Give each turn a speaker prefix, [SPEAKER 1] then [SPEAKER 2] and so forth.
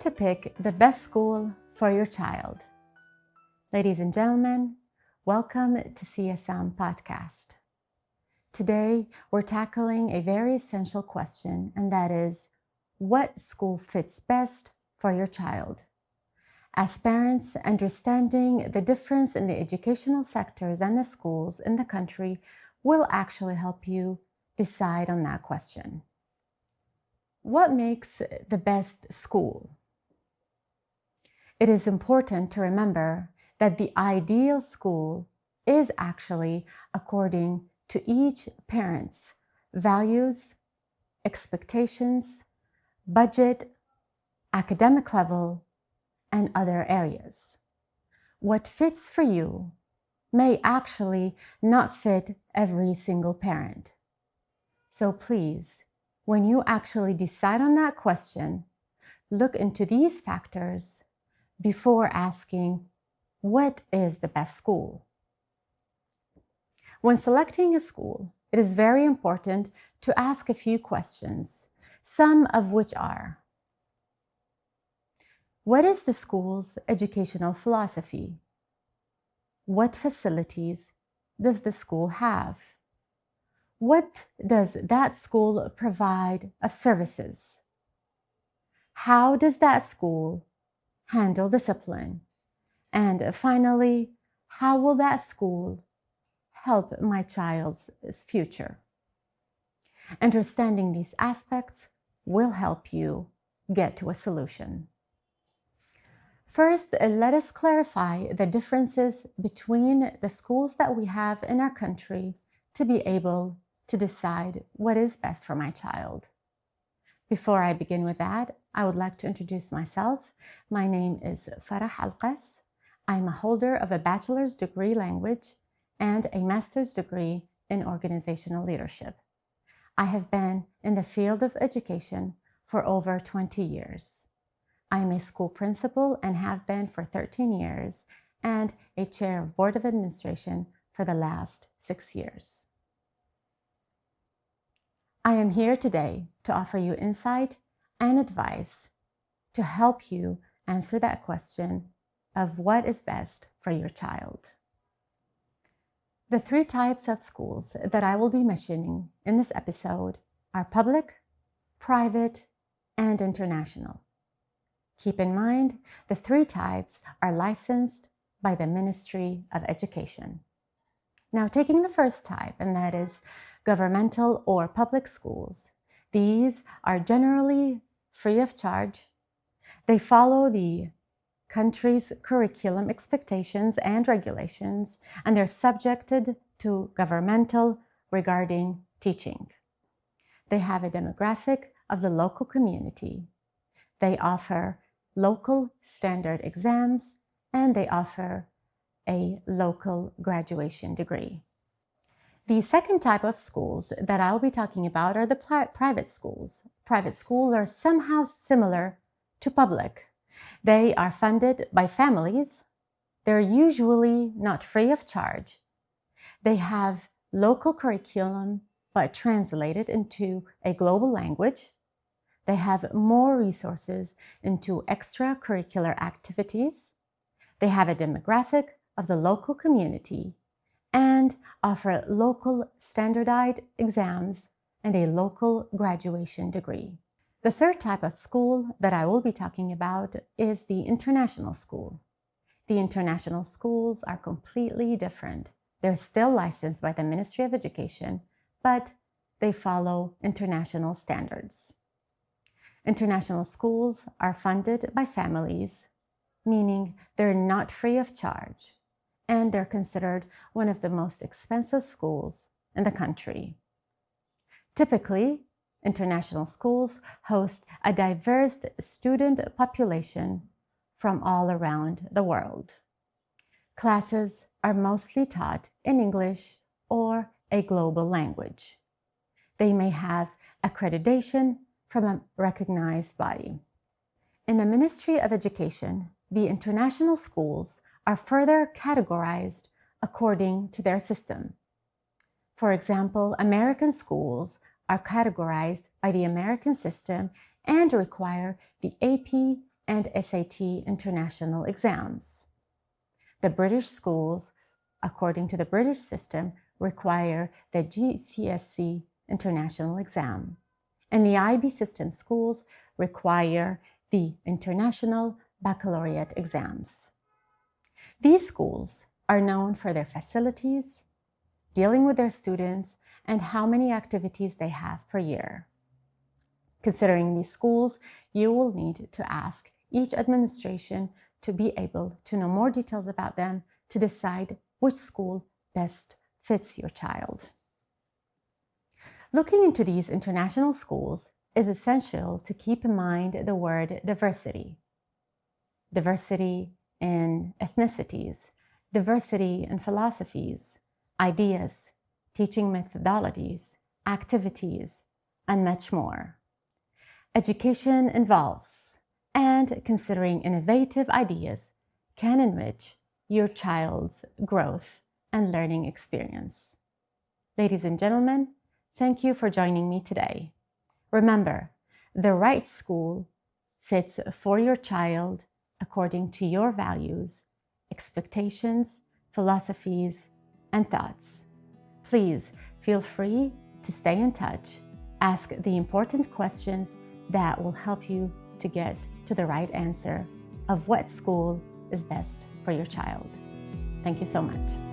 [SPEAKER 1] to pick the best school for your child. Ladies and gentlemen, welcome to CSM podcast. Today, we're tackling a very essential question, and that is, what school fits best for your child? As parents, understanding the difference in the educational sectors and the schools in the country will actually help you decide on that question. What makes the best school? It is important to remember that the ideal school is actually according to each parent's values, expectations, budget, academic level, and other areas. What fits for you may actually not fit every single parent. So please, when you actually decide on that question, look into these factors before asking, what is the best school? When selecting a school, it is very important to ask a few questions, some of which are: what is the school's educational philosophy? What facilities does the school have? What does that school provide of services? How does that school handle discipline? And finally, how will that school help my child's future? Understanding these aspects will help you get to a solution. First, let us clarify the differences between the schools that we have in our country to be able to decide what is best for my child. Before I begin with that, I would like to introduce myself. My name is Farah Alqas. I'm a holder of a bachelor's degree language and a master's degree in organizational leadership. I have been in the field of education for over 20 years. I'm a school principal and have been for 13 years and a chair of board of administration for the last 6 years. I am here today to offer you insight and advice to help you answer that question of what is best for your child. The 3 types of schools that I will be mentioning in this episode are public, private, and international. Keep in mind, the 3 types are licensed by the Ministry of Education. Now, taking the first type, and that is governmental or public schools. These are generally free of charge. They follow the country's curriculum expectations and regulations, and they're subjected to governmental regarding teaching. They have a demographic of the local community. They offer local standard exams, and they offer a local graduation degree. The second type of schools that I'll be talking about are the private schools. Private schools are somehow similar to public. They are funded by families. They're usually not free of charge. They have local curriculum, but translated into a global language. They have more resources into extracurricular activities. They have a demographic of the local community and offer local standardized exams and a local graduation degree. The third type of school that I will be talking about is the international school. The international schools are completely different. They're still licensed by the Ministry of Education, but they follow international standards. International schools are funded by families, meaning they're not free of charge, and they're considered one of the most expensive schools in the country. Typically, international schools host a diverse student population from all around the world. Classes are mostly taught in English or a global language. They may have accreditation from a recognized body. In the Ministry of Education, the international schools are further categorized according to their system. For example, American schools are categorized by the American system and require the AP and SAT international exams. The British schools, according to the British system, require the GCSE international exam, and the IB system schools require the International Baccalaureate exams. These schools are known for their facilities, dealing with their students, and how many activities they have per year. Considering these schools, you will need to ask each administration to be able to know more details about them to decide which school best fits your child. Looking into these international schools is essential to keep in mind the word diversity. Diversity in ethnicities, diversity in philosophies, ideas, teaching methodologies, activities, and much more. Education involves and considering innovative ideas can enrich your child's growth and learning experience. Ladies and gentlemen, thank you for joining me today. Remember, the right school fits for your child according to your values, expectations, philosophies, and thoughts. Please feel free to stay in touch. Ask the important questions that will help you to get to the right answer of what school is best for your child. Thank you so much.